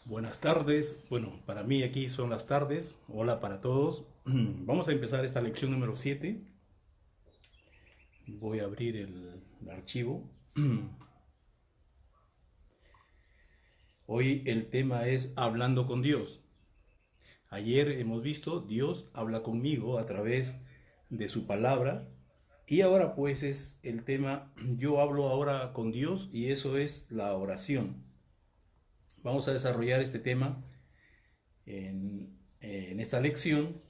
Buenas tardes. Bueno, para mí aquí son las tardes. Hola para todos. Vamos a empezar esta lección número 7. Voy a abrir el archivo. Hoy el tema es hablando con Dios. Ayer hemos visto Dios habla conmigo a través de su palabra. Y ahora pues es el tema, yo hablo ahora con Dios y eso es la oración. Vamos a desarrollar este tema en esta lección,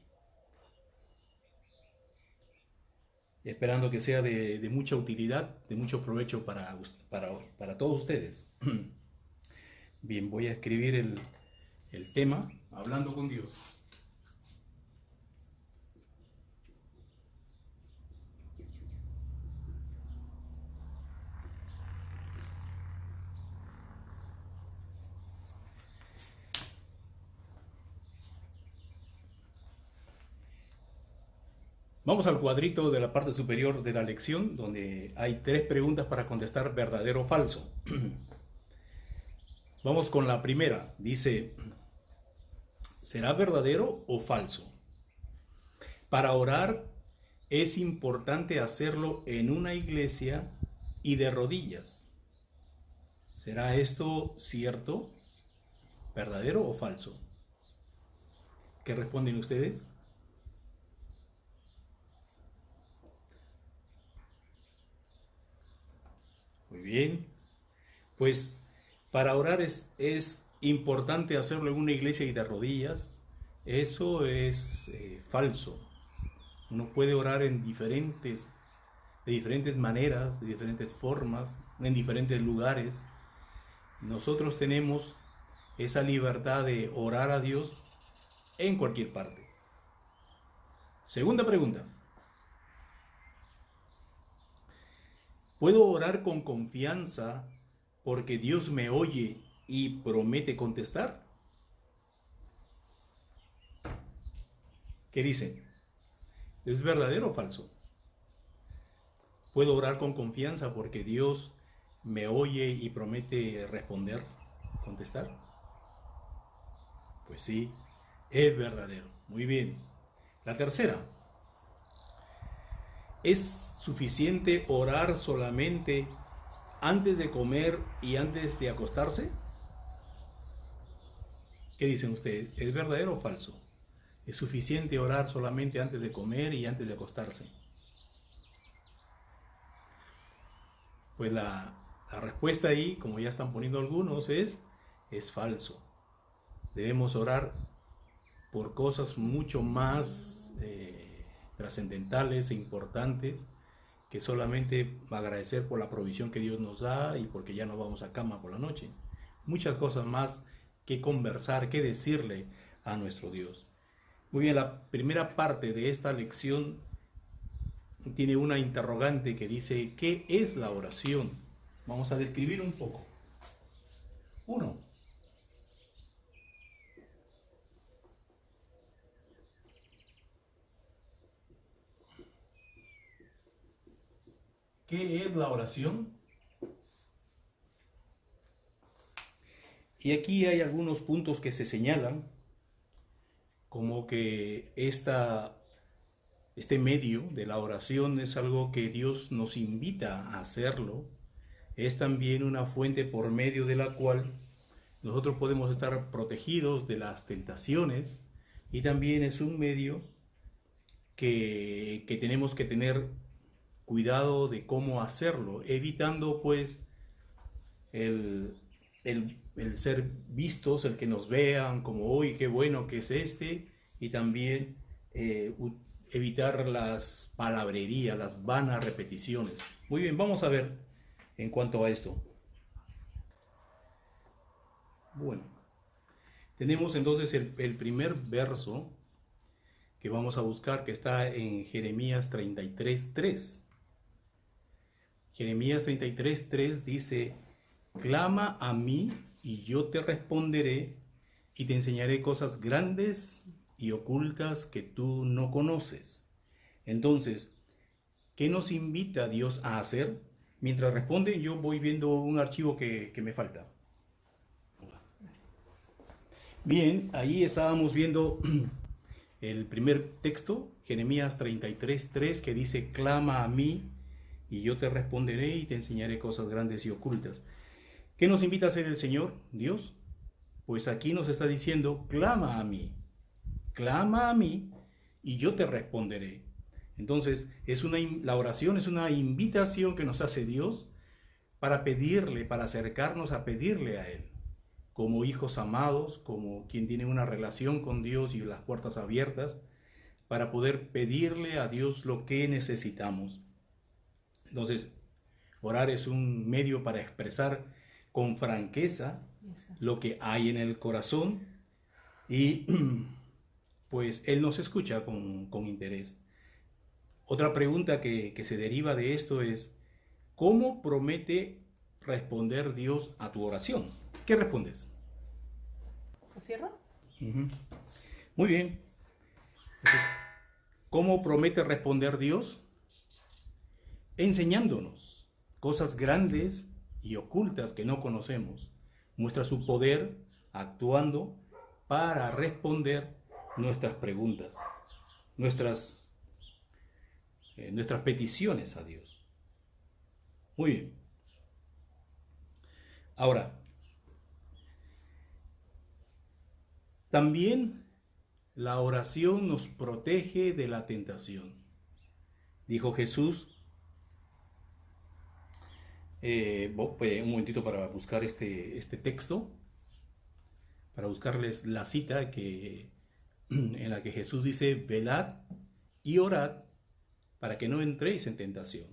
esperando que sea de mucha utilidad, de mucho provecho para todos ustedes. Bien, voy a escribir el tema, hablando con Dios. Vamos al cuadrito de la parte superior de la lección, donde hay 3 preguntas para contestar verdadero o falso. Vamos con la primera. Dice, ¿será verdadero o falso? Para orar es importante hacerlo en una iglesia y de rodillas. ¿Será esto cierto, verdadero o falso? ¿Qué responden ustedes? Muy bien. Pues para orar es importante hacerlo en una iglesia y de rodillas. Eso es falso. Uno puede orar de diferentes maneras, de diferentes formas, en diferentes lugares. Nosotros tenemos esa libertad de orar a Dios en cualquier parte. Segunda pregunta. ¿Puedo orar con confianza porque Dios me oye y promete contestar? ¿Qué dicen? ¿Es verdadero o falso? ¿Puedo orar con confianza porque Dios me oye y promete responder, contestar? Pues sí, es verdadero. Muy bien. La tercera. ¿Es suficiente orar solamente antes de comer y antes de acostarse? ¿Qué dicen ustedes? ¿Es verdadero o falso? ¿Es suficiente orar solamente antes de comer y antes de acostarse? Pues la respuesta ahí, como ya están poniendo algunos, es falso. Debemos orar por cosas mucho más trascendentales e importantes que solamente agradecer por la provisión que Dios nos da y porque ya no vamos a cama por la noche. Muchas cosas más que conversar, que decirle a nuestro Dios. Muy bien, la primera parte de esta lección tiene una interrogante que dice, ¿qué es la oración? Vamos a describir un poco. Uno, ¿qué es la oración? Y aquí hay algunos puntos que se señalan como que este medio de la oración es algo que Dios nos invita a hacerlo. Es también una fuente por medio de la cual nosotros podemos estar protegidos de las tentaciones y también es un medio que tenemos que tener cuidado de cómo hacerlo, evitando pues el, el ser vistos, el que nos vean como, hoy qué bueno que es este, y también evitar las palabrerías, las vanas repeticiones. Muy bien, vamos a ver en cuanto a esto. Bueno, tenemos entonces el primer verso que vamos a buscar, que está en Jeremías 33:3. Jeremías 33:3 dice, clama a mí y yo te responderé y te enseñaré cosas grandes y ocultas que tú no conoces. Entonces, ¿qué nos invita Dios a hacer? Mientras responde, yo voy viendo un archivo que me falta. Bien, ahí estábamos viendo el primer texto, Jeremías 33:3, que dice, clama a mí y yo te responderé y te enseñaré cosas grandes y ocultas. ¿Qué nos invita a hacer el Señor, Dios? Pues aquí nos está diciendo, clama a mí y yo te responderé. Entonces, la oración es una invitación que nos hace Dios para pedirle, para acercarnos a pedirle a Él, como hijos amados, como quien tiene una relación con Dios y las puertas abiertas, para poder pedirle a Dios lo que necesitamos. Entonces, orar es un medio para expresar con franqueza lo que hay en el corazón y pues Él nos escucha con interés. Otra pregunta que se deriva de esto es, ¿cómo promete responder Dios a tu oración? ¿Qué respondes? ¿Lo cierro? Uh-huh. Muy bien. Entonces, ¿cómo promete responder Dios? Enseñándonos cosas grandes y ocultas que no conocemos. Muestra su poder actuando para responder nuestras preguntas, nuestras peticiones a Dios. Muy bien. Ahora, también la oración nos protege de la tentación. Dijo Jesús, un momentito para buscar este texto, para buscarles la cita en la que Jesús dice, velad y orad para que no entréis en tentación.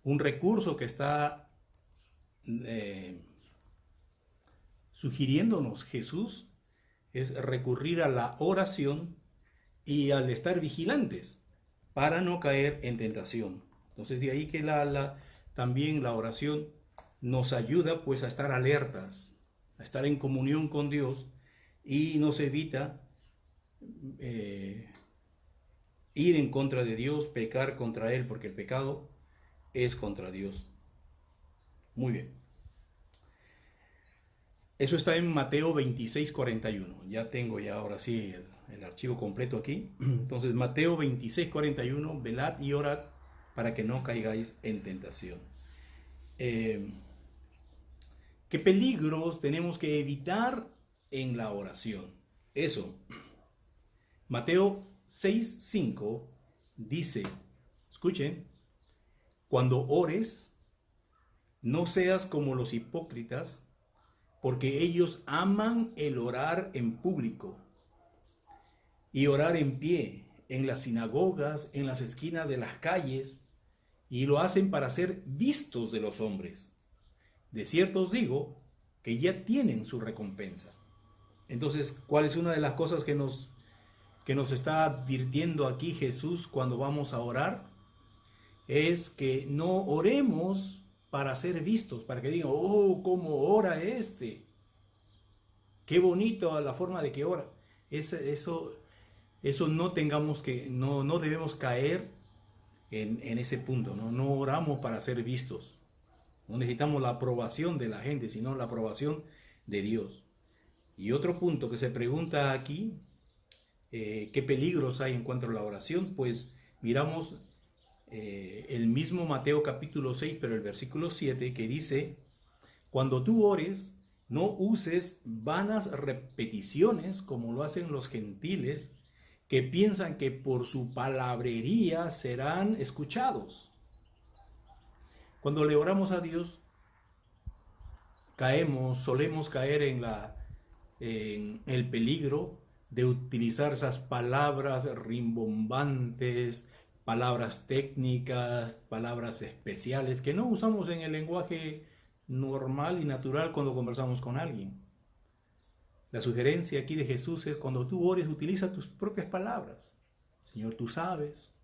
Un recurso que está sugiriéndonos Jesús es recurrir a la oración y al estar vigilantes para no caer en tentación. Entonces de ahí que también la oración nos ayuda pues a estar alertas, a estar en comunión con Dios y nos evita ir en contra de Dios, pecar contra Él, porque el pecado es contra Dios. Muy bien. Eso está en Mateo 26:41. Ya tengo ahora sí el archivo completo aquí. Entonces Mateo 26:41, velad y orad para que no caigáis en tentación. ¿Qué peligros tenemos que evitar en la oración? Eso. Mateo 6:5 dice, escuchen, cuando ores, no seas como los hipócritas, porque ellos aman el orar en público y orar en pie, en las sinagogas, en las esquinas de las calles, y lo hacen para ser vistos de los hombres. De cierto os digo que ya tienen su recompensa. Entonces, ¿cuál es una de las cosas que nos está advirtiendo aquí Jesús cuando vamos a orar? Es que no oremos para ser vistos, para que digan, oh, cómo ora este. Qué bonito la forma de que ora. Eso no debemos caer en ese punto, ¿no? No oramos para ser vistos. No necesitamos la aprobación de la gente, sino la aprobación de Dios. Y otro punto que se pregunta aquí, ¿qué peligros hay en cuanto a la oración? Pues miramos el mismo Mateo capítulo 6, pero el versículo 7, que dice, cuando tú ores, no uses vanas repeticiones como lo hacen los gentiles, que piensan que por su palabrería serán escuchados. Cuando le oramos a Dios, solemos caer en el peligro de utilizar esas palabras rimbombantes, palabras técnicas, palabras especiales que no usamos en el lenguaje normal y natural cuando conversamos con alguien. La sugerencia aquí de Jesús es, cuando tú ores, utiliza tus propias palabras. Señor, tú sabes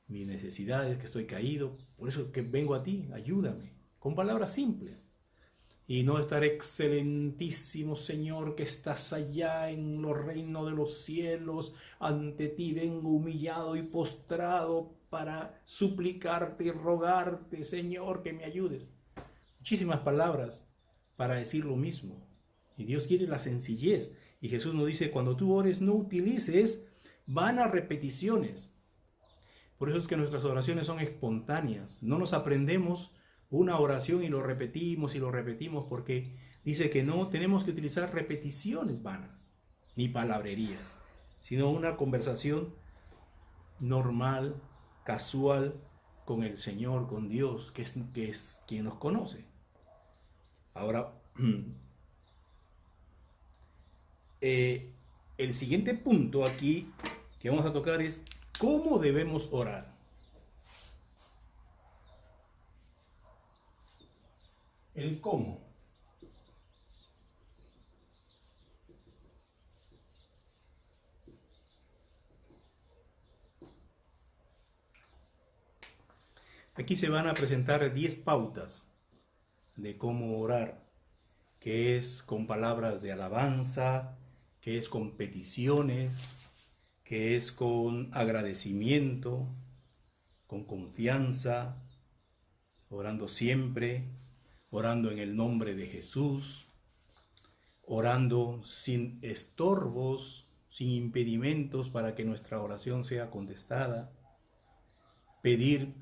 mis necesidades, que estoy caído, por eso que vengo a ti, ayúdame, con palabras simples. Y no estar, excelentísimo Señor, que estás allá en los reinos de los cielos, ante ti vengo humillado y postrado para suplicarte y rogarte, Señor, que me ayudes. Muchísimas palabras para decir lo mismo. Y Dios quiere la sencillez. Y Jesús nos dice, cuando tú ores, no utilices vanas repeticiones. Por eso es que nuestras oraciones son espontáneas. No nos aprendemos una oración y lo repetimos porque dice que no tenemos que utilizar repeticiones vanas, ni palabrerías, sino una conversación normal, casual, con el Señor, con Dios, que es quien nos conoce. Ahora, el siguiente punto aquí que vamos a tocar es cómo debemos orar. El cómo. Aquí se van a presentar 10 pautas de cómo orar, que es con palabras de alabanza, que es con peticiones, que es con agradecimiento, con confianza, orando siempre, orando en el nombre de Jesús, orando sin estorbos, sin impedimentos para que nuestra oración sea contestada, pedir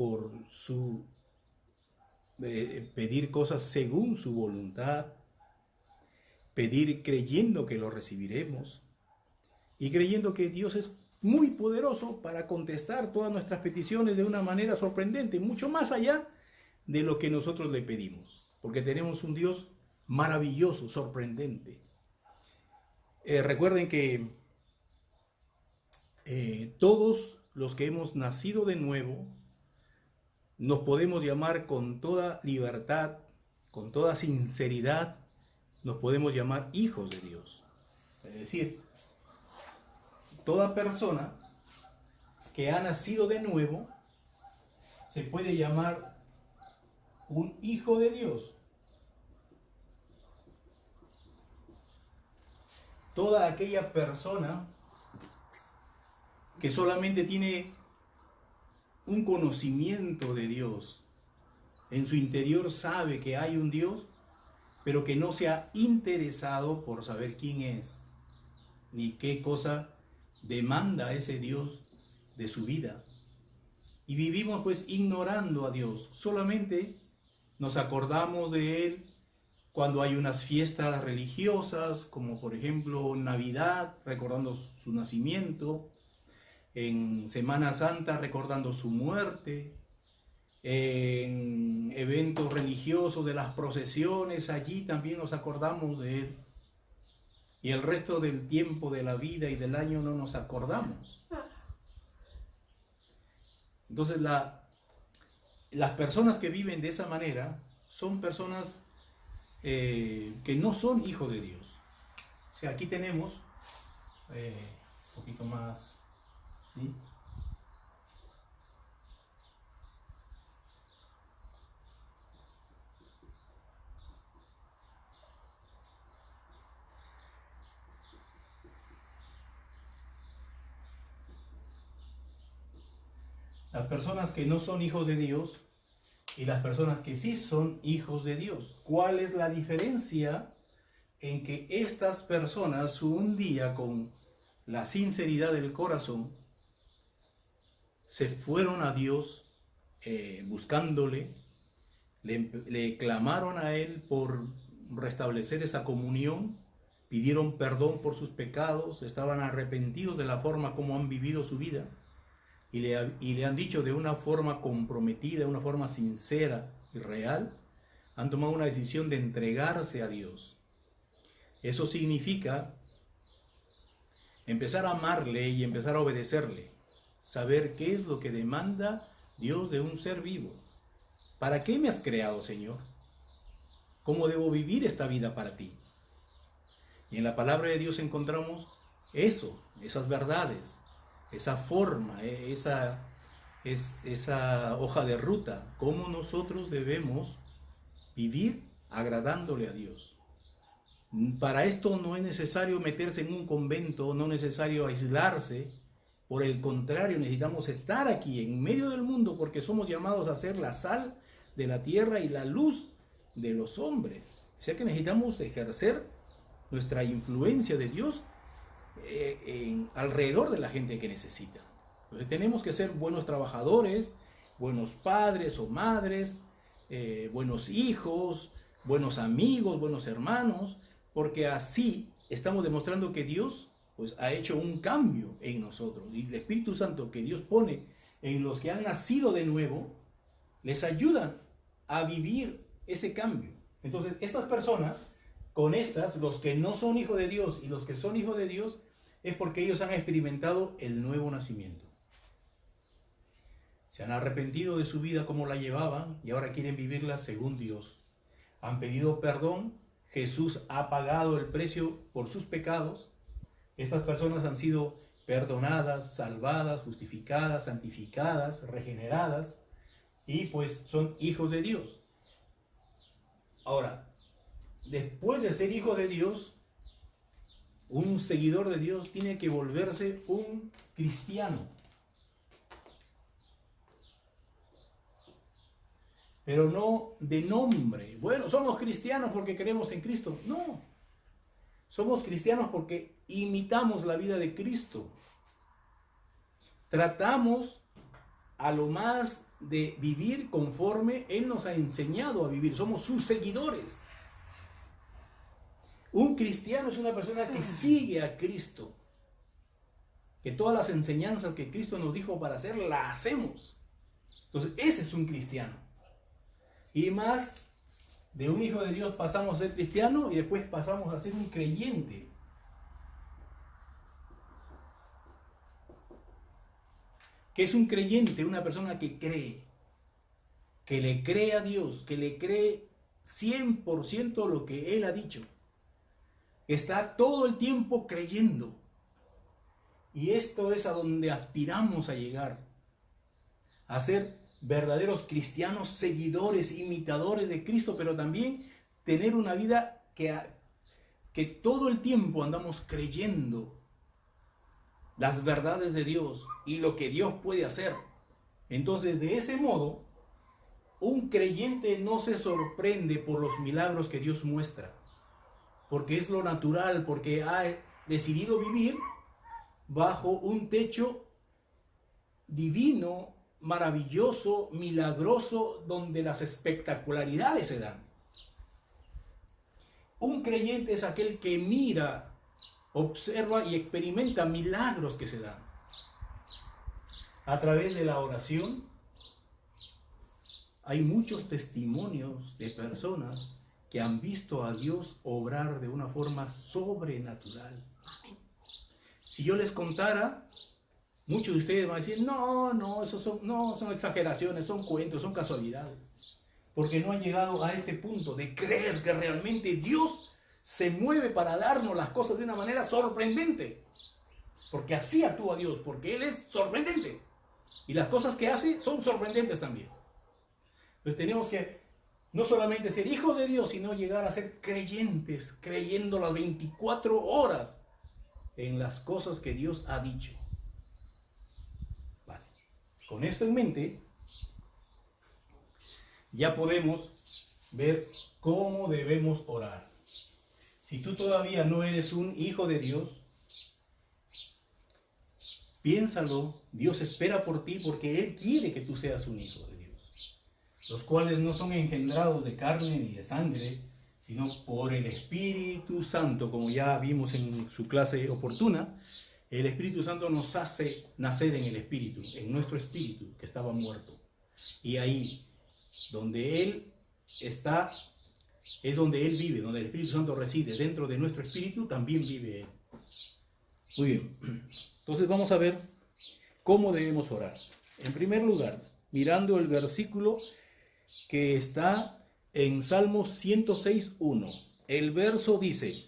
pedir cosas según su voluntad, pedir creyendo que lo recibiremos y creyendo que Dios es muy poderoso para contestar todas nuestras peticiones de una manera sorprendente, mucho más allá de lo que nosotros le pedimos, porque tenemos un Dios maravilloso, sorprendente. Recuerden que todos los que hemos nacido de nuevo nos podemos llamar con toda libertad, con toda sinceridad, nos podemos llamar hijos de Dios. Es decir, toda persona que ha nacido de nuevo se puede llamar un hijo de Dios. Toda aquella persona que solamente tiene un conocimiento de Dios, en su interior sabe que hay un Dios, pero que no se ha interesado por saber quién es, ni qué cosa demanda ese Dios de su vida. Y vivimos pues ignorando a Dios, solamente nos acordamos de Él cuando hay unas fiestas religiosas, como por ejemplo Navidad, recordando su nacimiento, en Semana Santa recordando su muerte, en eventos religiosos de las procesiones, allí también nos acordamos de Él. Y el resto del tiempo de la vida y del año no nos acordamos. Entonces las personas que viven de esa manera son personas que no son hijos de Dios. O sea, aquí tenemos un poquito más, ¿sí? Las personas que no son hijos de Dios y las personas que sí son hijos de Dios. ¿Cuál es la diferencia en que estas personas un día con la sinceridad del corazón se fueron a Dios buscándole, le clamaron a Él por restablecer esa comunión, pidieron perdón por sus pecados, estaban arrepentidos de la forma como han vivido su vida? Y le han dicho de una forma comprometida, de una forma sincera y real, han tomado una decisión de entregarse a Dios. Eso significa empezar a amarle y empezar a obedecerle, saber qué es lo que demanda Dios de un ser vivo. ¿Para qué me has creado, Señor? ¿Cómo debo vivir esta vida para ti? Y en la palabra de Dios encontramos eso, esas verdades, esa forma, esa hoja de ruta, cómo nosotros debemos vivir agradándole a Dios. Para esto no es necesario meterse en un convento, no es necesario aislarse. Por el contrario, necesitamos estar aquí en medio del mundo porque somos llamados a ser la sal de la tierra y la luz de los hombres. O sea que necesitamos ejercer nuestra influencia de Dios alrededor de la gente que necesita. Entonces tenemos que ser buenos trabajadores, buenos padres o madres, buenos hijos, buenos amigos, buenos hermanos, porque así estamos demostrando que Dios pues ha hecho un cambio en nosotros, y el Espíritu Santo que Dios pone en los que han nacido de nuevo les ayudan a vivir ese cambio. Entonces estas personas, con estas, los que no son hijos de Dios y los que son hijos de Dios, es porque ellos han experimentado el nuevo nacimiento. Se han arrepentido de su vida como la llevaban y ahora quieren vivirla según Dios. Han pedido perdón, Jesús ha pagado el precio por sus pecados. Estas personas han sido perdonadas, salvadas, justificadas, santificadas, regeneradas y pues son hijos de Dios. Ahora, después de ser hijo de Dios, un seguidor de Dios tiene que volverse un cristiano. Pero no de nombre. Bueno, somos cristianos porque creemos en Cristo. No. Somos cristianos porque imitamos la vida de Cristo. Tratamos a lo más de vivir conforme Él nos ha enseñado a vivir. Somos sus seguidores. Un cristiano es una persona que sigue a Cristo. Que todas las enseñanzas que Cristo nos dijo para hacer, las hacemos. Entonces, ese es un cristiano. Y más de un hijo de Dios pasamos a ser cristiano y después pasamos a ser un creyente. ¿Qué es un creyente? Una persona que cree, que le cree a Dios, que le cree 100% lo que Él ha dicho. Está todo el tiempo creyendo. Y esto es a donde aspiramos a llegar. A ser verdaderos cristianos, seguidores, imitadores de Cristo, pero también tener una vida que todo el tiempo andamos creyendo las verdades de Dios y lo que Dios puede hacer. Entonces, de ese modo, un creyente no se sorprende por los milagros que Dios muestra, porque es lo natural, porque ha decidido vivir bajo un techo divino, maravilloso, milagroso, donde las espectacularidades se dan. Un creyente es aquel que mira, observa y experimenta milagros que se dan. A través de la oración hay muchos testimonios de personas que han visto a Dios obrar de una forma sobrenatural. Si yo les contara, muchos de ustedes van a decir, no, son exageraciones, son cuentos, son casualidades. Porque no han llegado a este punto de creer que realmente Dios se mueve para darnos las cosas de una manera sorprendente. Porque así actúa Dios, porque Él es sorprendente. Y las cosas que hace son sorprendentes también. Entonces tenemos que no solamente ser hijos de Dios, sino llegar a ser creyentes, creyendo las 24 horas en las cosas que Dios ha dicho. Vale. Con esto en mente, ya podemos ver cómo debemos orar. Si tú todavía no eres un hijo de Dios, piénsalo, Dios espera por ti porque Él quiere que tú seas un hijo de Dios, los cuales no son engendrados de carne ni de sangre, sino por el Espíritu Santo, como ya vimos en su clase oportuna. El Espíritu Santo nos hace nacer en el Espíritu, en nuestro espíritu que estaba muerto. Y ahí, donde Él está, es donde Él vive, donde el Espíritu Santo reside. Dentro de nuestro espíritu también vive Él. Muy bien. Entonces vamos a ver cómo debemos orar. En primer lugar, mirando el versículo que está en Salmos 106:1. El verso dice: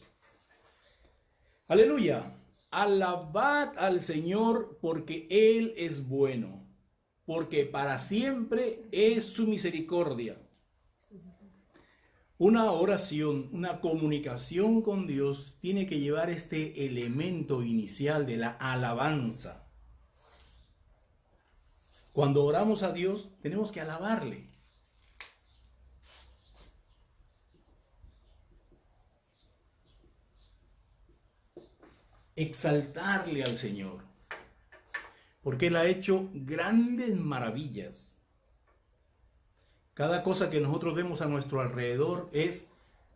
Aleluya, alabad al Señor porque Él es bueno, porque para siempre es su misericordia. Una oración, una comunicación con Dios tiene que llevar este elemento inicial de la alabanza. Cuando oramos a Dios, tenemos que alabarle. exaltarle al Señor, porque Él ha hecho grandes maravillas. Cada cosa que nosotros vemos a nuestro alrededor es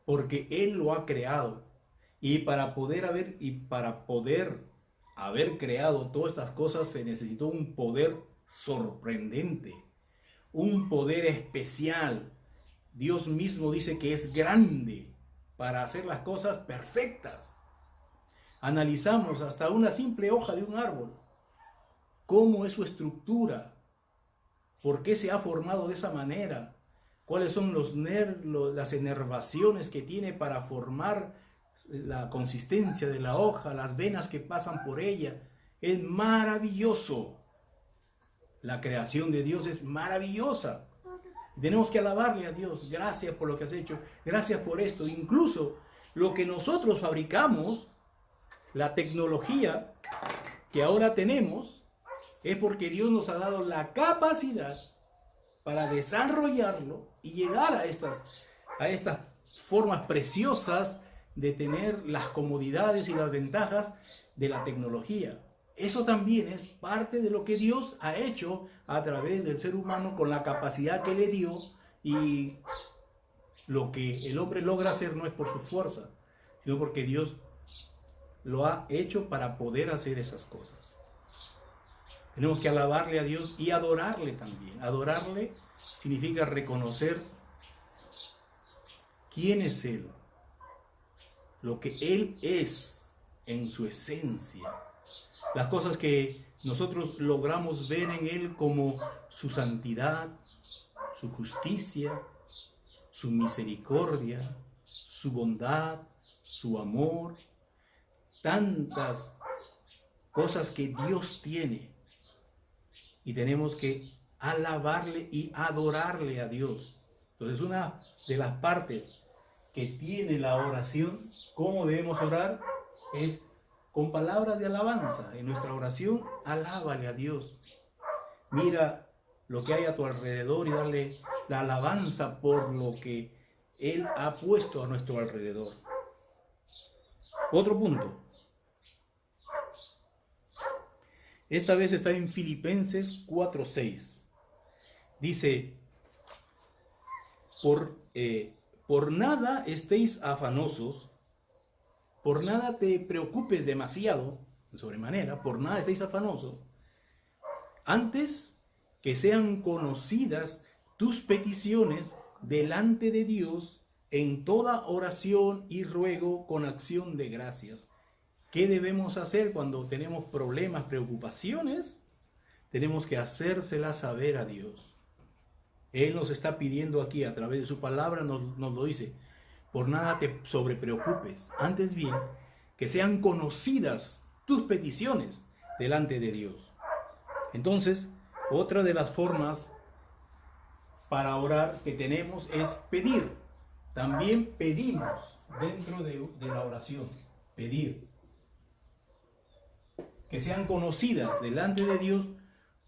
porque Él lo ha creado. Y para poder haber creado todas estas cosas se necesitó un poder sorprendente, un poder especial. Dios mismo dice que es grande para hacer las cosas perfectas. Analizamos hasta una simple hoja de un árbol, cómo es su estructura, por qué se ha formado de esa manera, cuáles son las inervaciones que tiene para formar la consistencia de la hoja, las venas que pasan por ella. Es maravilloso. La creación de Dios es maravillosa. Tenemos que alabarle a Dios. Gracias por lo que has hecho. Gracias por esto. Incluso lo que nosotros fabricamos, la tecnología que ahora tenemos, es porque Dios nos ha dado la capacidad para desarrollarlo y llegar a estas formas preciosas de tener las comodidades y las ventajas de la tecnología. Eso también es parte de lo que Dios ha hecho a través del ser humano con la capacidad que le dio, y lo que el hombre logra hacer no es por su fuerza, sino porque Dios lo ha hecho para poder hacer esas cosas. Tenemos que alabarle a Dios y adorarle también. Adorarle significa reconocer quién es Él, lo que Él es en su esencia, las cosas que nosotros logramos ver en Él como su santidad, su justicia, su misericordia, su bondad, su amor, tantas cosas que Dios tiene. Y tenemos que alabarle y adorarle a Dios. Entonces, una de las partes que tiene la oración, cómo debemos orar, es con palabras de alabanza. En nuestra oración, alábale a Dios. Mira lo que hay a tu alrededor y dale la alabanza por lo que Él ha puesto a nuestro alrededor. Otro punto. Esta vez está en Filipenses 4:6. Dice, por nada estéis afanosos, por nada te preocupes demasiado, de sobremanera, por nada estéis afanosos, antes que sean conocidas tus peticiones delante de Dios en toda oración y ruego con acción de gracias. ¿Qué debemos hacer cuando tenemos problemas, preocupaciones? Tenemos que hacérselas saber a Dios. Él nos está pidiendo aquí, a través de su palabra, nos lo dice. Por nada te sobrepreocupes. Antes bien, que sean conocidas tus peticiones delante de Dios. Entonces, otra de las formas para orar que tenemos es pedir. También pedimos dentro de la oración. Pedir. Que sean conocidas delante de Dios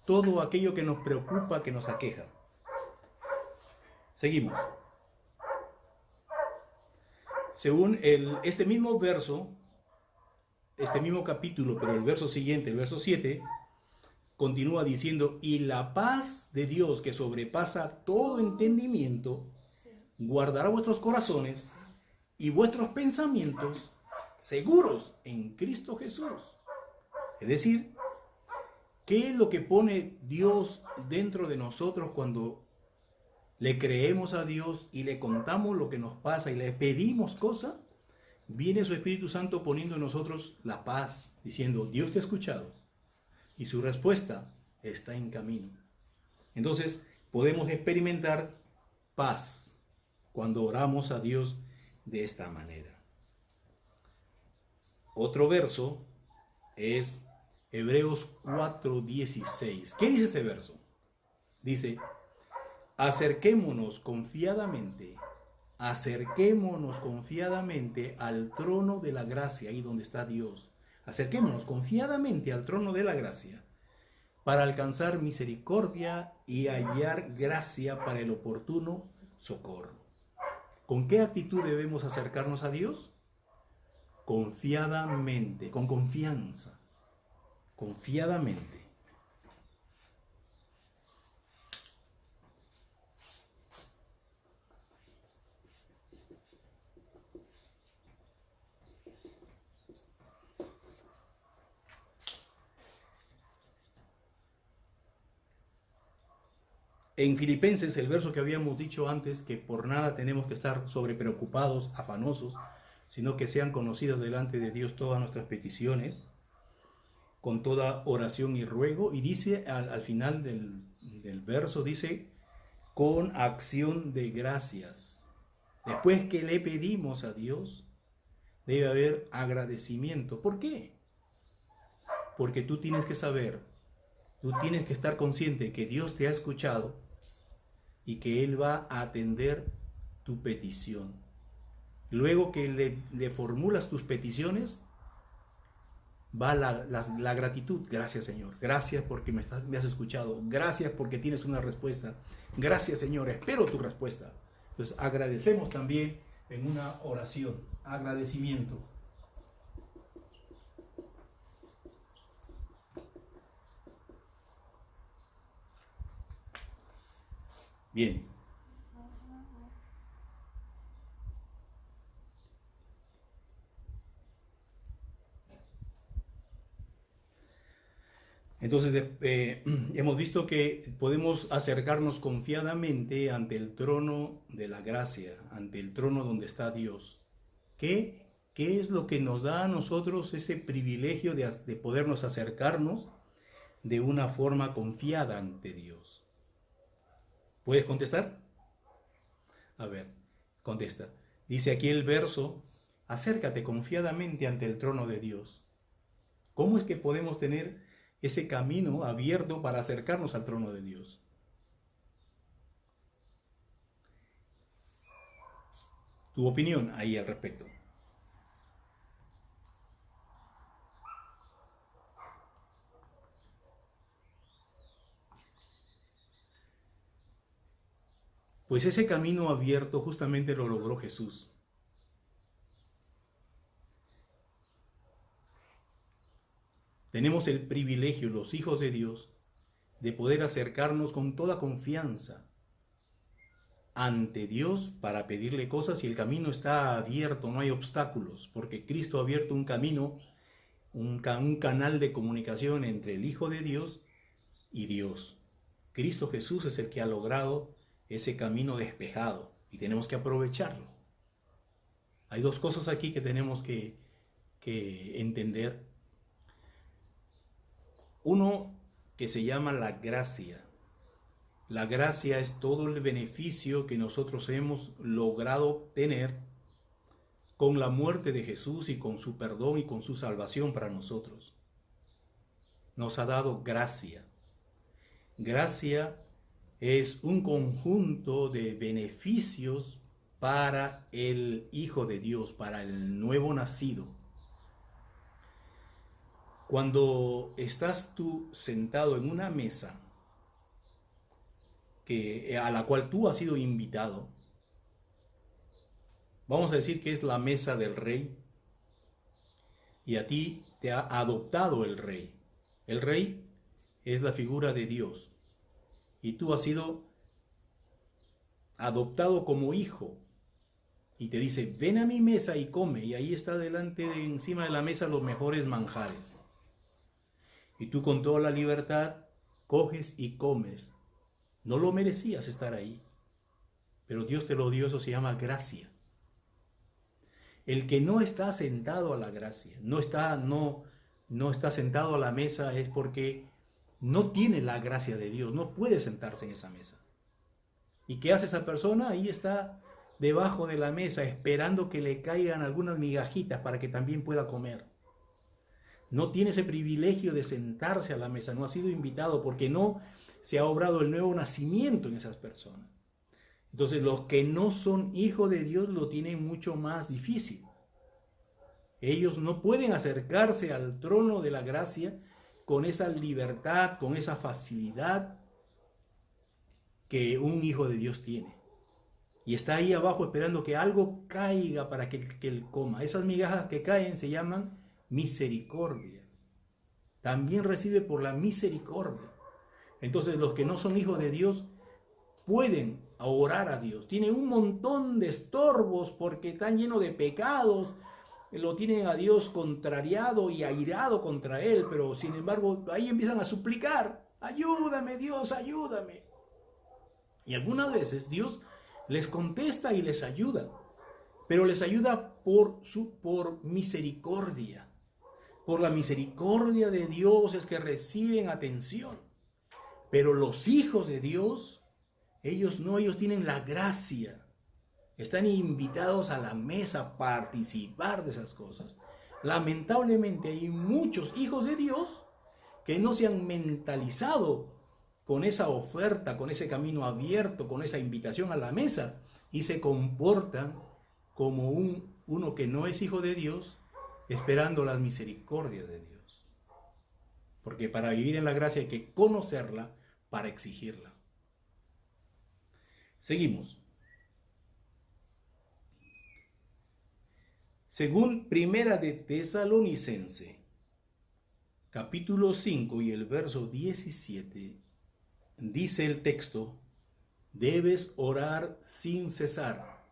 todo aquello que nos preocupa, que nos aqueja. Seguimos. Según este mismo verso, este mismo capítulo, pero el verso siguiente, el verso 7, continúa diciendo, y la paz de Dios que sobrepasa todo entendimiento, guardará vuestros corazones y vuestros pensamientos seguros en Cristo Jesús. Es decir, ¿qué es lo que pone Dios dentro de nosotros cuando le creemos a Dios y le contamos lo que nos pasa y le pedimos cosas? Viene su Espíritu Santo poniendo en nosotros la paz, diciendo, Dios te ha escuchado y su respuesta está en camino. Entonces, podemos experimentar paz cuando oramos a Dios de esta manera. Otro verso es Hebreos 4:16. ¿Qué dice este verso? Dice, acerquémonos confiadamente al trono de la gracia, ahí donde está Dios. Acerquémonos confiadamente al trono de la gracia para alcanzar misericordia y hallar gracia para el oportuno socorro. ¿Con qué actitud debemos acercarnos a Dios? confiadamente, con confianza, confiadamente. En Filipenses, el verso que habíamos dicho antes, que por nada tenemos que estar sobrepreocupados, afanosos, sino que sean conocidas delante de Dios todas nuestras peticiones, con toda oración y ruego. Y dice al final del verso, dice, con acción de gracias. Después que le pedimos a Dios, debe haber agradecimiento. ¿Por qué? Porque tú tienes que saber, tú tienes que estar consciente que Dios te ha escuchado y que Él va a atender tu petición. Luego que le formulas tus peticiones, va la gratitud. Gracias, Señor. Gracias porque me has escuchado. Gracias porque tienes una respuesta. Gracias, Señor. Espero tu respuesta. Entonces agradecemos también en una oración. Agradecimiento. Bien. Entonces, hemos visto que podemos acercarnos confiadamente ante el trono de la gracia, ante el trono donde está Dios. ¿Qué es lo que nos da a nosotros ese privilegio de podernos acercarnos de una forma confiada ante Dios? ¿Puedes contestar? A ver, contesta. Dice aquí el verso, acércate confiadamente ante el trono de Dios. ¿Cómo es que podemos tener ese camino abierto para acercarnos al trono de Dios? Tu opinión ahí al respecto. Pues ese camino abierto justamente lo logró Jesús. Tenemos el privilegio, los hijos de Dios, de poder acercarnos con toda confianza ante Dios para pedirle cosas y el camino está abierto, no hay obstáculos, porque Cristo ha abierto un camino, un canal de comunicación entre el Hijo de Dios y Dios. Cristo Jesús es el que ha logrado ese camino despejado y tenemos que aprovecharlo. Hay dos cosas aquí que tenemos que entender. Uno que se llama la gracia. La gracia es todo el beneficio que nosotros hemos logrado tener con la muerte de Jesús y con su perdón y con su salvación para nosotros. Nos ha dado gracia. Gracia es un conjunto de beneficios para el Hijo de Dios, para el nuevo nacido. Cuando estás tú sentado en una mesa a la cual tú has sido invitado, vamos a decir que es la mesa del rey, y a ti te ha adoptado el rey. El rey es la figura de Dios, y tú has sido adoptado como hijo, y te dice, ven a mi mesa y come, y ahí está encima de la mesa los mejores manjares. Y tú con toda la libertad coges y comes. No lo merecías estar ahí, pero Dios te lo dio, eso se llama gracia. El que no está sentado a la gracia, no está sentado a la mesa es porque no tiene la gracia de Dios, no puede sentarse en esa mesa. ¿Y qué hace esa persona? Ahí está debajo de la mesa esperando que le caigan algunas migajitas para que también pueda comer. No tiene ese privilegio de sentarse a la mesa, no ha sido invitado porque no se ha obrado el nuevo nacimiento en esas personas. Entonces los que no son hijos de Dios lo tienen mucho más difícil. Ellos no pueden acercarse al trono de la gracia con esa libertad, con esa facilidad que un hijo de Dios tiene. y está ahí abajo esperando que algo caiga para que él coma. Esas migajas que caen se llaman misericordia. También recibe por la misericordia. Entonces los que no son hijos de Dios pueden orar a Dios. Tienen un montón de estorbos porque están llenos de pecados. Lo tienen a Dios contrariado y airado contra él, pero sin embargo ahí empiezan a suplicar: ayúdame Dios, ayúdame. Y algunas veces Dios les contesta y les ayuda, pero les ayuda por misericordia. Por la misericordia de Dios es que reciben atención. Pero los hijos de Dios, ellos no, ellos tienen la gracia. Están invitados a la mesa a participar de esas cosas. Lamentablemente hay muchos hijos de Dios que no se han mentalizado con esa oferta, con ese camino abierto, con esa invitación a la mesa, y se comportan como uno que no es hijo de Dios, esperando las misericordias de Dios. Porque para vivir en la gracia hay que conocerla para exigirla. Seguimos. Según Primera de Tesalonicense, capítulo 5 y el verso 17, dice el texto: debes orar sin cesar.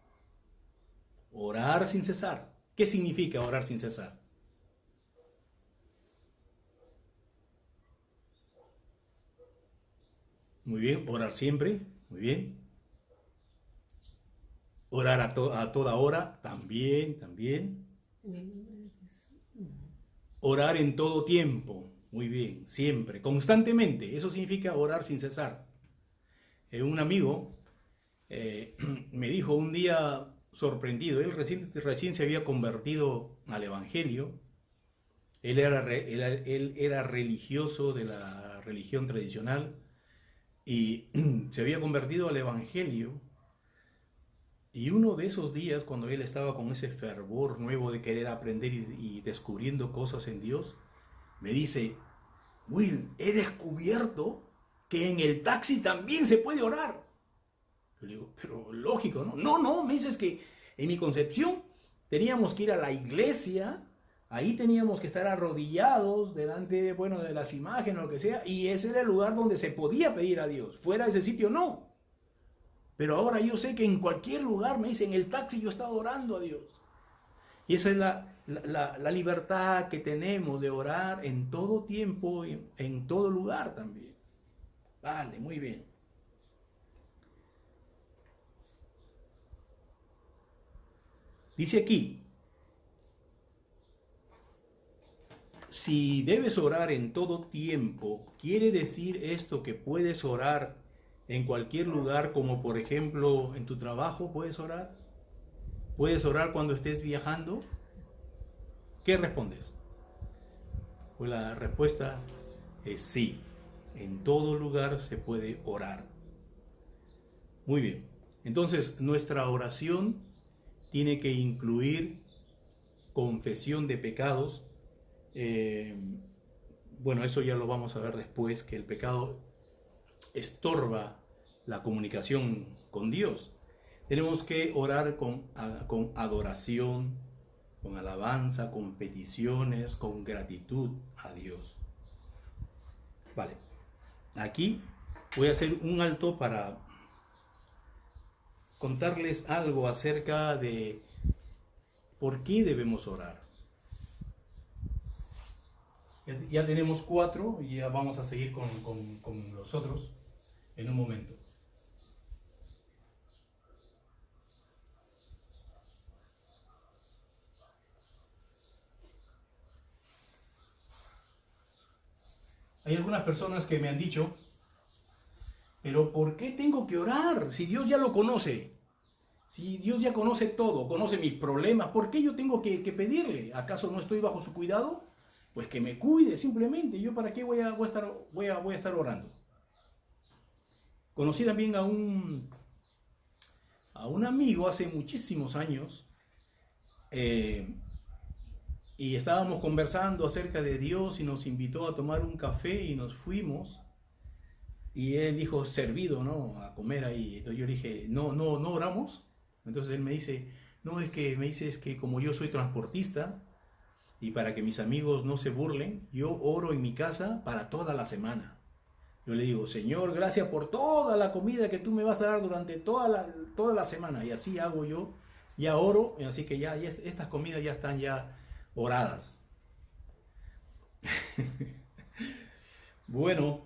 Orar sin cesar. ¿Qué significa orar sin cesar? Muy bien, orar siempre, muy bien. Orar a toda hora, también. Orar en todo tiempo, muy bien, siempre, constantemente. Eso significa orar sin cesar. Un amigo me dijo un día, sorprendido, él recién se había convertido al Evangelio. Él era religioso de la religión tradicional y se había convertido al Evangelio. Y uno de esos días, cuando él estaba con ese fervor nuevo de querer aprender y descubriendo cosas en Dios, me dice: Will, he descubierto que en el taxi también se puede orar. Yo le digo: pero lógico, ¿no? No, me dices que en mi concepción teníamos que ir a la iglesia, ahí teníamos que estar arrodillados delante, de las imágenes o lo que sea, y ese era el lugar donde se podía pedir a Dios. Fuera de ese sitio, no. Pero ahora yo sé que en cualquier lugar, me dice, en el taxi yo estaba orando a Dios. Y esa es la libertad que tenemos de orar en todo tiempo y en todo lugar también. Vale, muy bien. Dice aquí: si debes orar en todo tiempo, ¿quiere decir esto que puedes orar en cualquier lugar, como por ejemplo en tu trabajo puedes orar? ¿Puedes orar cuando estés viajando? ¿Qué respondes? Pues la respuesta es sí. En todo lugar se puede orar. Muy bien. Entonces, nuestra oración tiene que incluir confesión de pecados. Eso ya lo vamos a ver después, que el pecado estorba la comunicación con Dios. Tenemos que orar con adoración, con alabanza, con peticiones, con gratitud a Dios. Vale, aquí voy a hacer un alto para contarles algo acerca de por qué debemos orar. Ya tenemos 4 y ya vamos a seguir con los otros en un momento. Hay algunas personas que me han dicho: pero ¿por qué tengo que orar? Si Dios ya lo conoce, si Dios ya conoce todo, conoce mis problemas, ¿por qué yo tengo que pedirle? ¿Acaso no estoy bajo su cuidado? Pues que me cuide simplemente. ¿Yo para qué voy a estar orando? Conocí también a un amigo hace muchísimos años, y estábamos conversando acerca de Dios y nos invitó a tomar un café y nos fuimos. Y él dijo, servido, ¿no? A comer ahí. Entonces yo le dije, no oramos. Entonces él me dice, no, es que me dice, es que como yo soy transportista y para que mis amigos no se burlen, yo oro en mi casa para toda la semana. Yo le digo, Señor, gracias por toda la comida que tú me vas a dar durante toda la semana. Y así hago yo, ya oro, así que ya estas comidas ya están ya oradas. Bueno,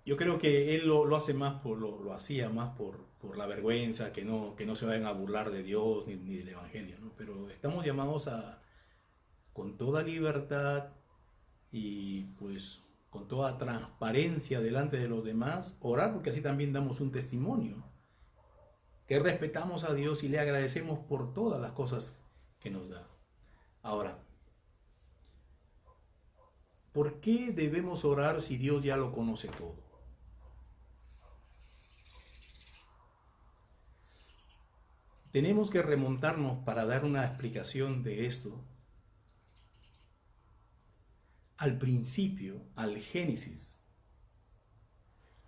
yo creo que él lo hace más lo hacía más por la vergüenza, que no se vayan a burlar de Dios ni del Evangelio, ¿no? Pero estamos llamados a, con toda libertad y pues con toda transparencia delante de los demás, orar, porque así también damos un testimonio, que respetamos a Dios y le agradecemos por todas las cosas que nos da. Ahora, ¿por qué debemos orar si Dios ya lo conoce todo? Tenemos que remontarnos para dar una explicación de esto al principio, al Génesis.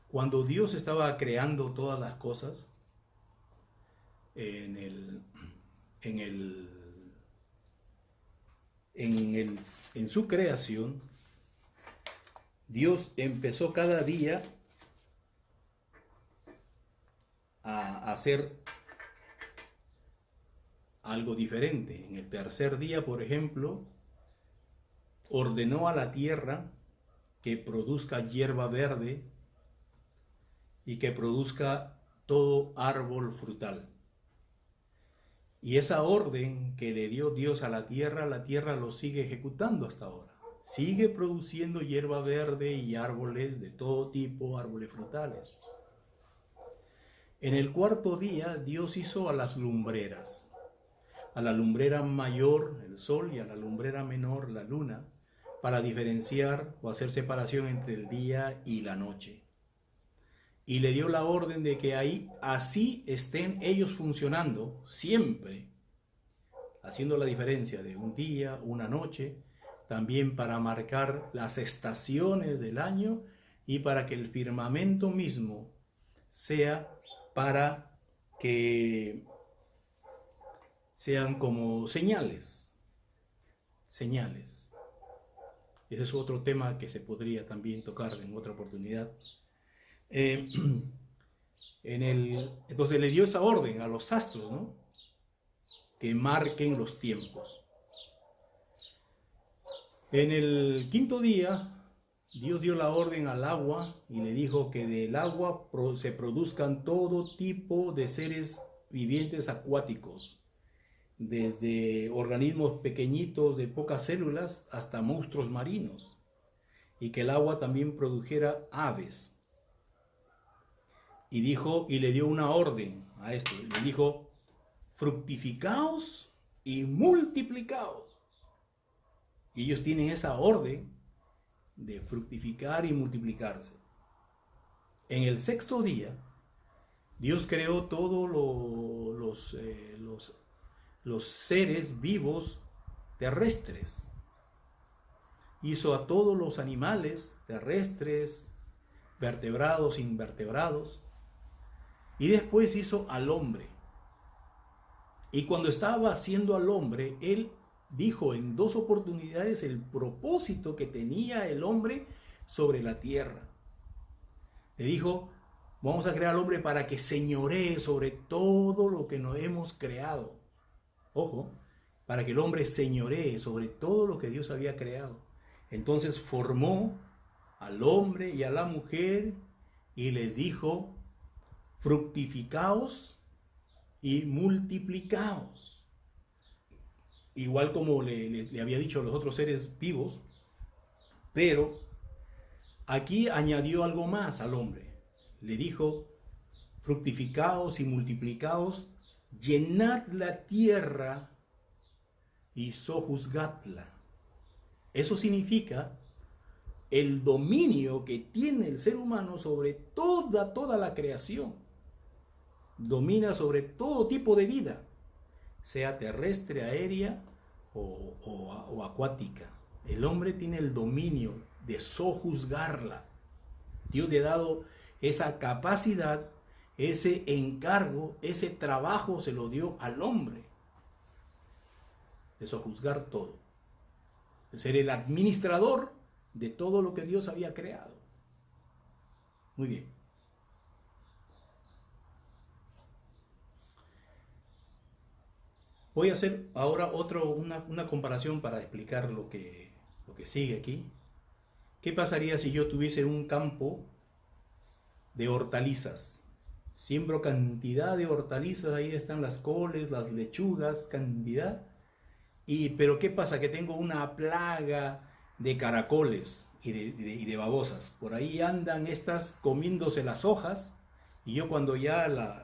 Cuando Dios estaba creando todas las cosas, en su creación, Dios empezó cada día a hacer algo diferente. En el tercer día, por ejemplo, ordenó a la tierra que produzca hierba verde y que produzca todo árbol frutal. Y esa orden que le dio Dios a la tierra lo sigue ejecutando hasta ahora. Sigue produciendo hierba verde y árboles de todo tipo, árboles frutales. En el cuarto día, Dios hizo a las lumbreras. A la lumbrera mayor, el sol, y a la lumbrera menor, la luna, para diferenciar o hacer separación entre el día y la noche. Y le dio la orden de que ahí así estén ellos funcionando siempre, haciendo la diferencia de un día, una noche, también para marcar las estaciones del año y para que el firmamento mismo sea para que sean como señales. Ese es otro tema que se podría también tocar en otra oportunidad. Entonces le dio esa orden a los astros, ¿no? Que marquen los tiempos. En el quinto día, Dios dio la orden al agua y le dijo que del agua se produzcan todo tipo de seres vivientes acuáticos, desde organismos pequeñitos de pocas células hasta monstruos marinos, y que el agua también produjera aves. Y le dio una orden a esto, le dijo, fructificaos y multiplicaos. Y ellos tienen esa orden de fructificar y multiplicarse. En el sexto día, Dios creó todos los seres vivos terrestres. Hizo a todos los animales terrestres, vertebrados, invertebrados, y después hizo al hombre. Y cuando estaba haciendo al hombre, él dijo en 2 oportunidades el propósito que tenía el hombre sobre la tierra. Le dijo, vamos a crear al hombre para que señoree sobre todo lo que nos hemos creado. Ojo, para que el hombre señoree sobre todo lo que Dios había creado. Entonces formó al hombre y a la mujer y les dijo, fructificaos y multiplicaos. Igual como le había dicho a los otros seres vivos, pero aquí añadió algo más al hombre. Le dijo, fructificaos y multiplicaos, llenad la tierra y sojuzgadla. Eso significa el dominio que tiene el ser humano sobre toda la creación. Domina sobre todo tipo de vida, sea terrestre, aérea o acuática. El hombre tiene el dominio de sojuzgarla. Dios le ha dado esa capacidad, ese encargo, ese trabajo se lo dio al hombre. De sojuzgar todo. De ser el administrador de todo lo que Dios había creado. Muy bien. Voy a hacer ahora una comparación para explicar lo que sigue aquí. ¿Qué pasaría si yo tuviese un campo de hortalizas? Siembro cantidad de hortalizas, ahí están las coles, las lechugas, cantidad. Pero ¿qué pasa? Que tengo una plaga de caracoles y de babosas. Por ahí andan estas comiéndose las hojas, y yo cuando ya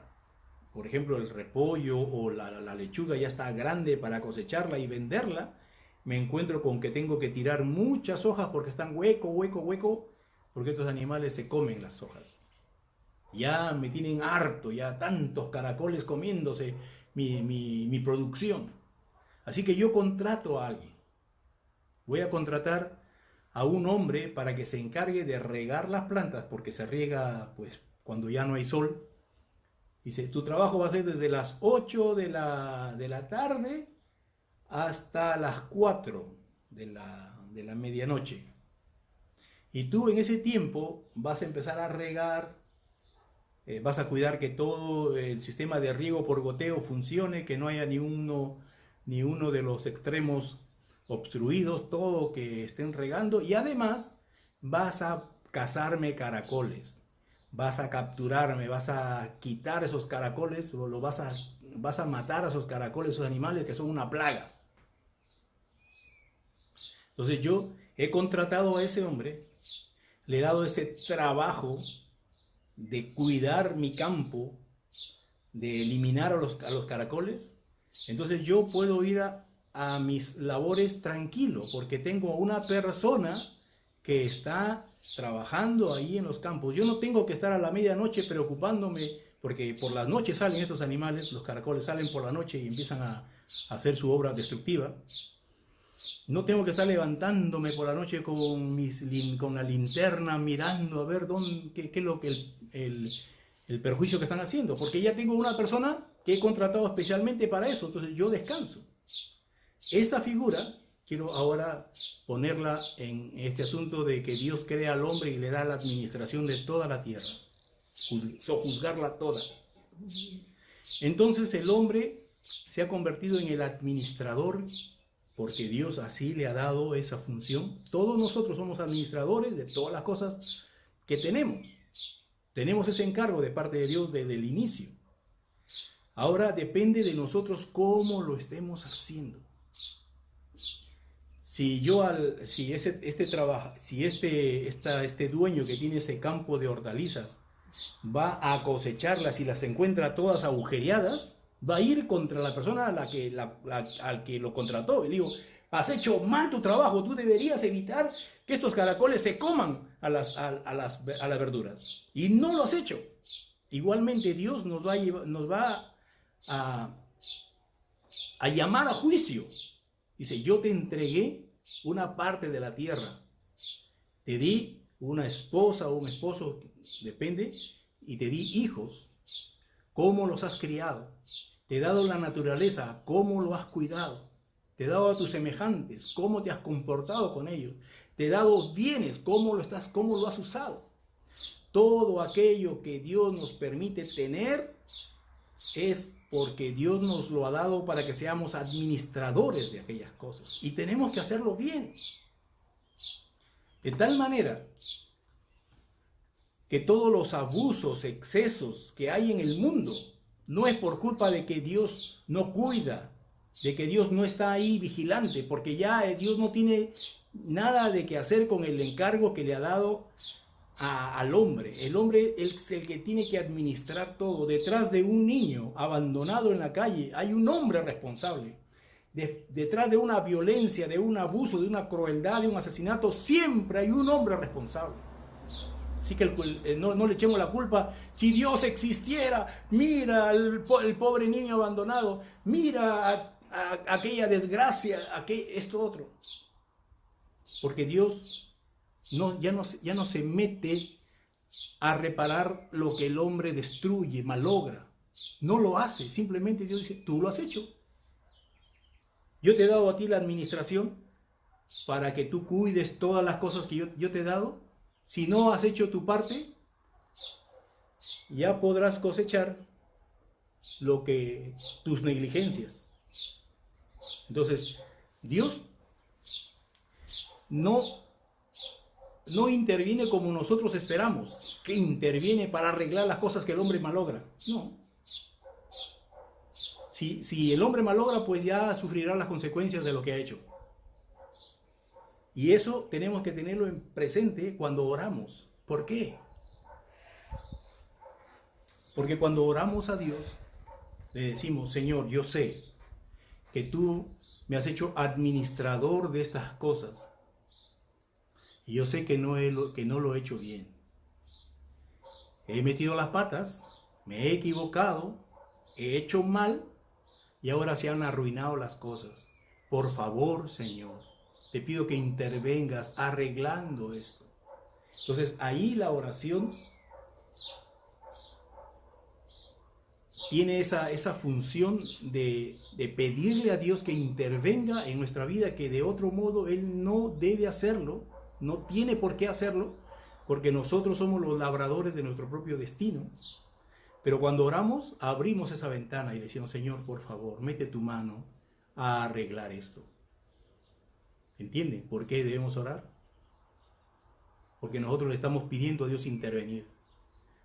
por ejemplo, el repollo o la lechuga ya está grande para cosecharla y venderla, me encuentro con que tengo que tirar muchas hojas porque están hueco, porque estos animales se comen las hojas. Ya me tienen harto, ya tantos caracoles comiéndose mi producción. Así que yo contrato a alguien. Voy a contratar a un hombre para que se encargue de regar las plantas, porque se riega pues cuando ya no hay sol. Dice, tu trabajo va a ser desde las 8 de la tarde hasta las 4 de la medianoche. Y tú en ese tiempo vas a empezar a regar, vas a cuidar que todo el sistema de riego por goteo funcione, que no haya ni uno de los extremos obstruidos, todo que estén regando. Y además vas a cazarme caracoles. Vas a capturarme, vas a quitar esos caracoles, vas a matar a esos caracoles, esos animales que son una plaga. Entonces yo he contratado a ese hombre, le he dado ese trabajo de cuidar mi campo, de eliminar a los caracoles. Entonces yo puedo ir a mis labores tranquilo, porque tengo una persona que está trabajando ahí en los campos. Yo no tengo que estar a la medianoche preocupándome, porque por las noches salen estos animales, los caracoles salen por la noche y empiezan a hacer su obra destructiva. No tengo que estar levantándome por la noche con la linterna mirando a ver qué es lo que el perjuicio que están haciendo, porque ya tengo una persona que he contratado especialmente para eso. Entonces yo descanso. Esta figura quiero ahora ponerla en este asunto de que Dios crea al hombre y le da la administración de toda la tierra, sojuzgarla toda. Entonces el hombre se ha convertido en el administrador, porque Dios así le ha dado esa función. Todos nosotros somos administradores de todas las cosas que tenemos. Tenemos ese encargo de parte de Dios desde el esta dueño que tiene ese campo de hortalizas va a cosecharlas y las encuentra todas agujereadas, va a ir contra la persona al que lo contrató y le digo, has hecho mal tu trabajo, tú deberías evitar que estos caracoles se coman a las verduras, y no lo has hecho. Igualmente Dios nos va a llamar a juicio. Dice, yo te entregué una parte de la tierra, te di una esposa o un esposo, depende, y te di hijos. ¿Cómo los has criado? Te he dado la naturaleza, ¿cómo lo has cuidado? Te he dado a tus semejantes, ¿cómo te has comportado con ellos? Te he dado bienes, ¿cómo lo has usado? Todo aquello que Dios nos permite tener es porque Dios nos lo ha dado para que seamos administradores de aquellas cosas. Y tenemos que hacerlo bien. De tal manera que todos los abusos, excesos que hay en el mundo, no es por culpa de que Dios no cuida, de que Dios no está ahí vigilante, porque ya Dios no tiene nada de qué hacer con el encargo que le ha dado al hombre. El hombre es el que tiene que administrar todo. Detrás de un niño abandonado en la calle hay un hombre responsable. Detrás de una violencia, de un abuso, de una crueldad, de un asesinato, siempre hay un hombre responsable. Así que no le echemos la culpa. Si Dios existiera, mira el pobre niño abandonado, mira aquella desgracia, esto otro. Porque Dios ya no se mete a reparar lo que el hombre destruye, malogra. No lo hace, simplemente Dios dice, tú lo has hecho. Yo te he dado a ti la administración para que tú cuides todas las cosas que yo te he dado. Si no has hecho tu parte, ya podrás cosechar lo que tus negligencias. Entonces, Dios no interviene como nosotros esperamos, que interviene para arreglar las cosas que el hombre malogra. No. Si el hombre malogra, pues ya sufrirá las consecuencias de lo que ha hecho. Y eso tenemos que tenerlo en presente cuando oramos. ¿Por qué? Porque cuando oramos a Dios, le decimos, Señor, yo sé que tú me has hecho administrador de estas cosas. Y yo sé que no lo he hecho bien. He metido las patas, me he equivocado, he hecho mal y ahora se han arruinado las cosas. Por favor, Señor, te pido que intervengas arreglando esto. Entonces ahí la oración tiene esa función de pedirle a Dios que intervenga en nuestra vida, que de otro modo Él no debe hacerlo, no tiene por qué hacerlo, porque nosotros somos los labradores de nuestro propio destino. Pero cuando oramos, abrimos esa ventana y le decimos, Señor, por favor, mete tu mano a arreglar esto. ¿Entienden por qué debemos orar? Porque nosotros le estamos pidiendo a Dios intervenir.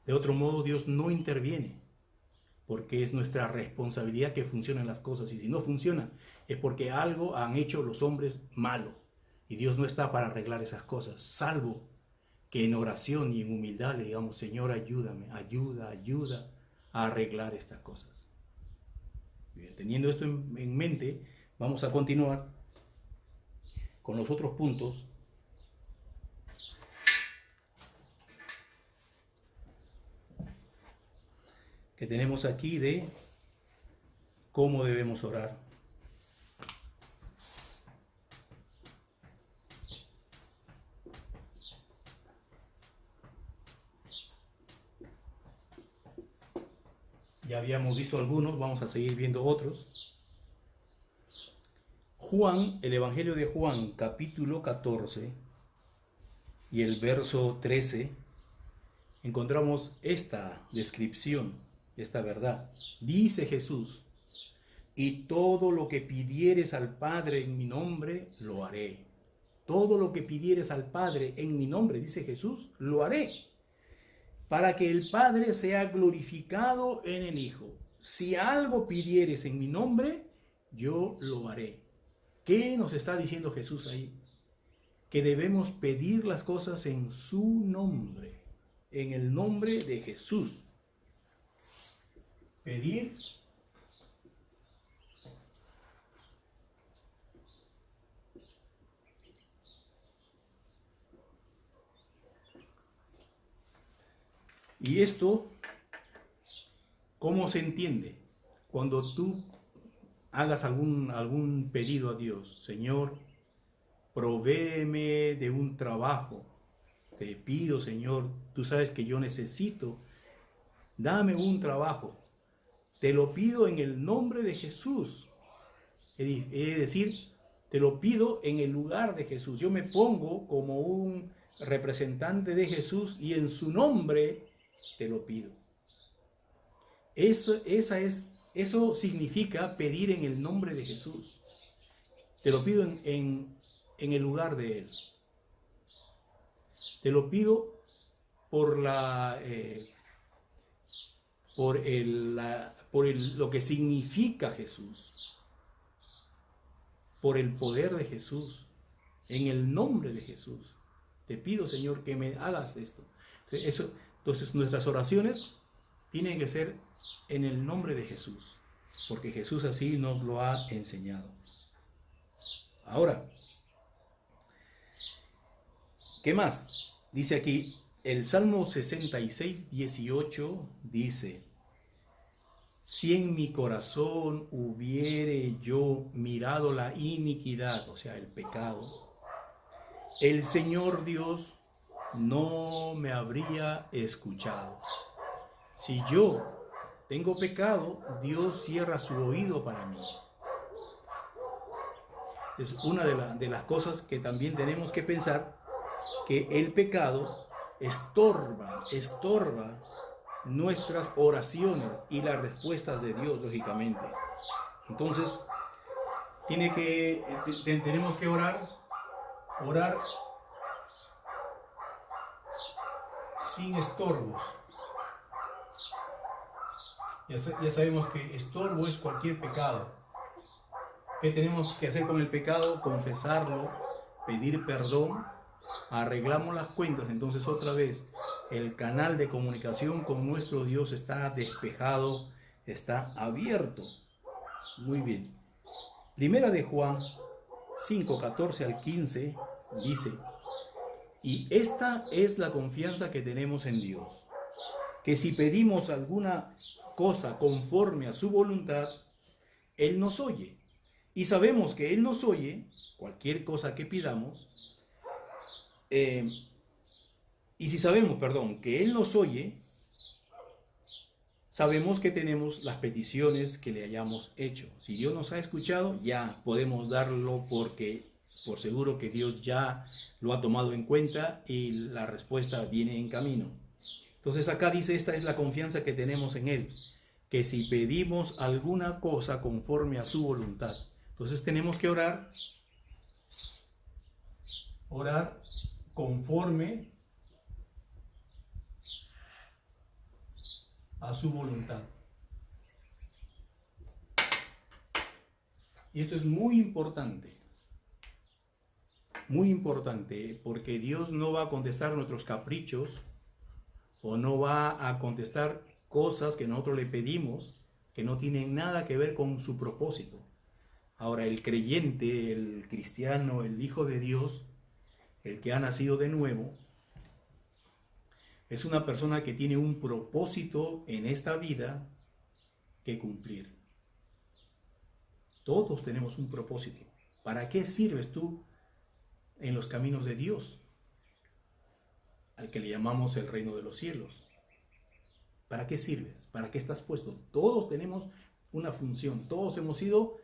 De otro modo, Dios no interviene, porque es nuestra responsabilidad que funcionen las cosas. Y si no funciona, es porque algo han hecho los hombres malo. Y Dios no está para arreglar esas cosas, salvo que en oración y en humildad le digamos, Señor, ayúdame, ayuda a arreglar estas cosas. Bien, teniendo esto en mente, vamos a continuar con los otros puntos que tenemos aquí de cómo debemos orar. Ya habíamos visto algunos, vamos a seguir viendo otros. Juan, el Evangelio de Juan, capítulo 14 y el verso 13, encontramos esta descripción, esta verdad. Dice Jesús, y todo lo que pidieres al Padre en mi nombre, lo haré. Todo lo que pidieres al Padre en mi nombre, dice Jesús, lo haré, para que el Padre sea glorificado en el Hijo. Si algo pidieres en mi nombre, yo lo haré. ¿Qué nos está diciendo Jesús ahí? Que debemos pedir las cosas en su nombre, en el nombre de Jesús. Pedir y esto, ¿cómo se entiende? Cuando tú hagas algún pedido a Dios, Señor, provéeme de un trabajo. Te pido, Señor, tú sabes que yo necesito, dame un trabajo. Te lo pido en el nombre de Jesús. Es decir, te lo pido en el lugar de Jesús. Yo me pongo como un representante de Jesús y en su nombre te lo pido. Eso significa pedir en el nombre de Jesús. Te lo pido en el lugar de Él. Te lo pido por lo que significa Jesús, por el poder de Jesús, en el nombre de Jesús. Te pido, Señor, que me hagas esto. Entonces nuestras oraciones tienen que ser en el nombre de Jesús, porque Jesús así nos lo ha enseñado. Ahora, ¿qué más? Dice aquí, el Salmo 66, 18 dice, si en mi corazón hubiere yo mirado la iniquidad, o sea, el pecado, el Señor Dios no me habría escuchado. Si yo tengo pecado, Dios cierra su oído para mí. Es una de las cosas que también tenemos que pensar, que el pecado estorba nuestras oraciones y las respuestas de Dios, lógicamente. Entonces, tenemos que orar sin estorbos. Ya sabemos que estorbo es cualquier pecado. ¿Qué tenemos que hacer con el pecado? Confesarlo, pedir perdón, arreglamos las cuentas. Entonces otra vez el canal de comunicación con nuestro Dios está despejado, está abierto. Muy bien. Primera de Juan 5, 14 al 15 dice: y esta es la confianza que tenemos en Dios, que si pedimos alguna cosa conforme a su voluntad, Él nos oye. Y sabemos que Él nos oye, cualquier cosa que pidamos. Y si sabemos, que Él nos oye, sabemos que tenemos las peticiones que le hayamos hecho. Si Dios nos ha escuchado, ya podemos darlo por seguro que Dios ya lo ha tomado en cuenta y la respuesta viene en camino. Entonces acá dice, esta es la confianza que tenemos en Él, que si pedimos alguna cosa conforme a su voluntad. Entonces tenemos que orar conforme a su voluntad. Y esto es muy importante, porque Dios no va a contestar nuestros caprichos o no va a contestar cosas que nosotros le pedimos que no tienen nada que ver con su propósito. Ahora, el creyente, el cristiano, el hijo de Dios, el que ha nacido de nuevo, es una persona que tiene un propósito en esta vida que cumplir. Todos tenemos un propósito. ¿Para qué sirves tú en los caminos de Dios? Al que le llamamos el reino de los cielos. ¿Para qué sirves? ¿Para qué estás puesto? Todos tenemos una función. Todos hemos sido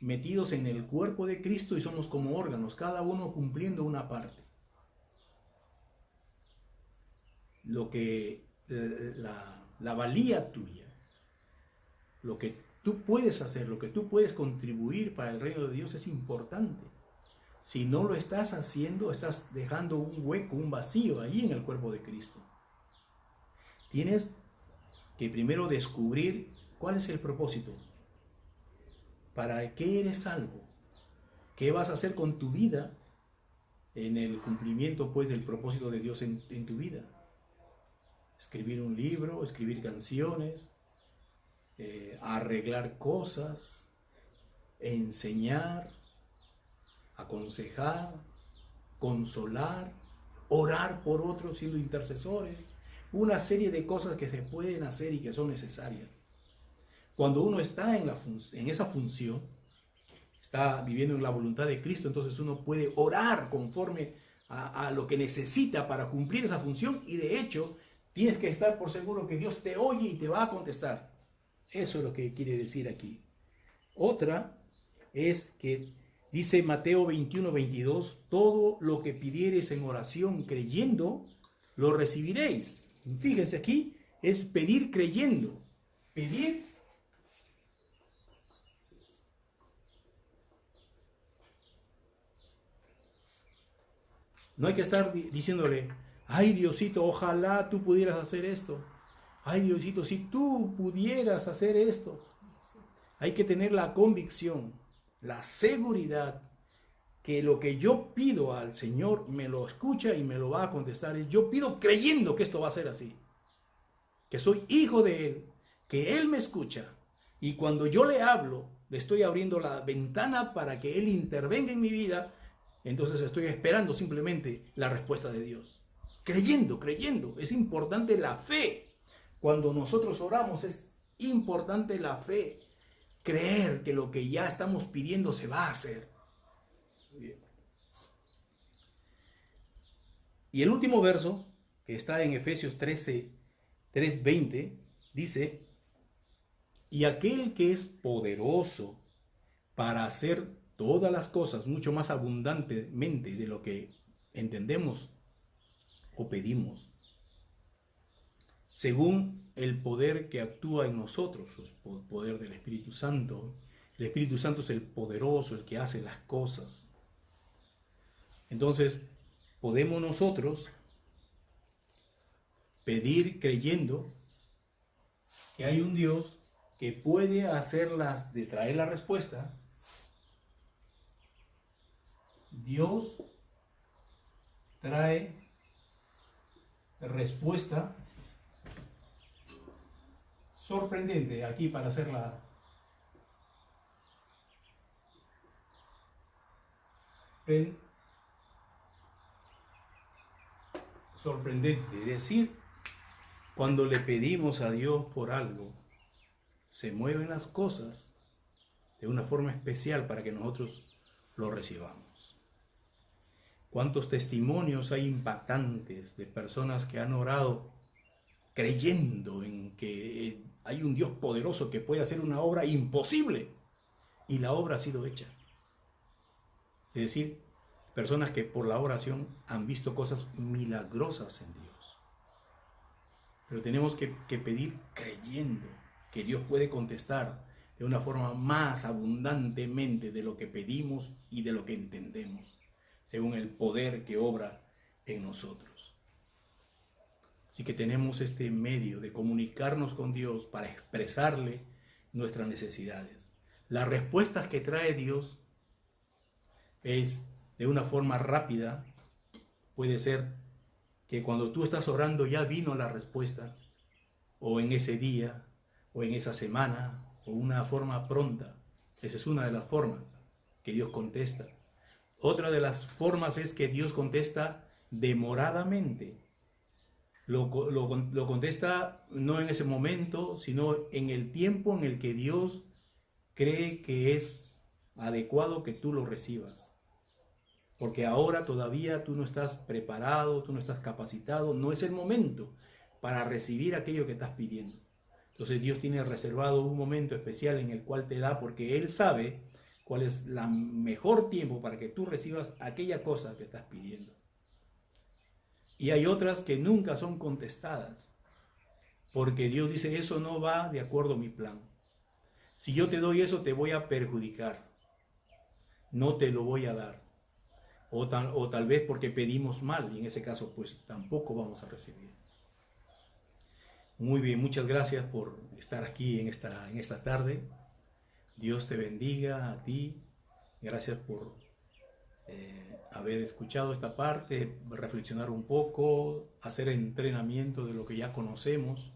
metidos en el cuerpo de Cristo y somos como órganos, cada uno cumpliendo una parte. Lo que la valía tuya, lo que tú puedes hacer, lo que tú puedes contribuir para el reino de Dios es importante. Si no lo estás haciendo, estás dejando un hueco, un vacío ahí en el cuerpo de Cristo. Tienes que primero descubrir cuál es el propósito. ¿Para qué eres salvo? ¿Qué vas a hacer con tu vida en el cumplimiento del propósito de Dios en tu vida? Escribir un libro, escribir canciones, arreglar cosas, enseñar, aconsejar, consolar, orar por otros siendo intercesores, una serie de cosas que se pueden hacer y que son necesarias. Cuando uno está en esa función, está viviendo en la voluntad de Cristo, entonces uno puede orar conforme a lo que necesita para cumplir esa función, y de hecho tienes que estar por seguro que Dios te oye y te va a contestar. Eso es lo que quiere decir aquí. Otra es que dice Mateo 21, 22, todo lo que pidiereis en oración creyendo, lo recibiréis. Fíjense aquí, es pedir creyendo. Pedir. No hay que estar diciéndole, ay Diosito, ojalá tú pudieras hacer esto. Ay Diosito, si tú pudieras hacer esto. Hay que tener la convicción, la seguridad que lo que yo pido al Señor me lo escucha y me lo va a contestar. Yo pido creyendo que esto va a ser así. Que soy hijo de Él, que Él me escucha. Y cuando yo le hablo, le estoy abriendo la ventana para que Él intervenga en mi vida. Entonces estoy esperando simplemente la respuesta de Dios. Creyendo. Es importante la fe. Cuando nosotros oramos es importante la fe. Creer que lo que ya estamos pidiendo se va a hacer. Bien. Y el último verso, que está en Efesios 3:20, dice, y aquel que es poderoso para hacer todas las cosas mucho más abundantemente de lo que entendemos o pedimos, según el poder que actúa en nosotros, el poder del Espíritu Santo. El Espíritu Santo es el poderoso, el que hace las cosas. Entonces, podemos nosotros pedir creyendo que hay un Dios que puede hacerlas, de traer la respuesta. Dios trae respuesta sorprendente aquí para hacerla sorprendente. Es decir, cuando le pedimos a Dios por algo, se mueven las cosas de una forma especial para que nosotros lo recibamos. ¿Cuántos testimonios hay impactantes de personas que han orado creyendo en que hay un Dios poderoso que puede hacer una obra imposible y la obra ha sido hecha? Es decir, personas que por la oración han visto cosas milagrosas en Dios. Pero tenemos que pedir creyendo que Dios puede contestar de una forma más abundantemente de lo que pedimos y de lo que entendemos, según el poder que obra en nosotros. Así que tenemos este medio de comunicarnos con Dios para expresarle nuestras necesidades. Las respuestas que trae Dios es de una forma rápida. Puede ser que cuando tú estás orando ya vino la respuesta, o en ese día, o en esa semana, o una forma pronta. Esa es una de las formas que Dios contesta. Otra de las formas es que Dios contesta demoradamente. Lo contesta no en ese momento, sino en el tiempo en el que Dios cree que es adecuado que tú lo recibas. Porque ahora todavía tú no estás preparado, tú no estás capacitado, no es el momento para recibir aquello que estás pidiendo. Entonces Dios tiene reservado un momento especial en el cual te da, porque Él sabe cuál es el mejor tiempo para que tú recibas aquella cosa que estás pidiendo. Y hay otras que nunca son contestadas, porque Dios dice, eso no va de acuerdo a mi plan. Si yo te doy eso, te voy a perjudicar. No te lo voy a dar. O tal vez porque pedimos mal, y en ese caso pues tampoco vamos a recibir. Muy bien, muchas gracias por estar aquí en esta tarde. Dios te bendiga a ti. Gracias por haber escuchado esta parte, reflexionar un poco, hacer entrenamiento de lo que ya conocemos.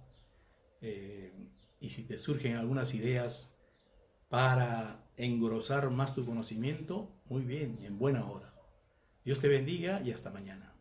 Y si te surgen algunas ideas para engrosar más tu conocimiento, muy bien, en buena hora. Dios te bendiga y hasta mañana.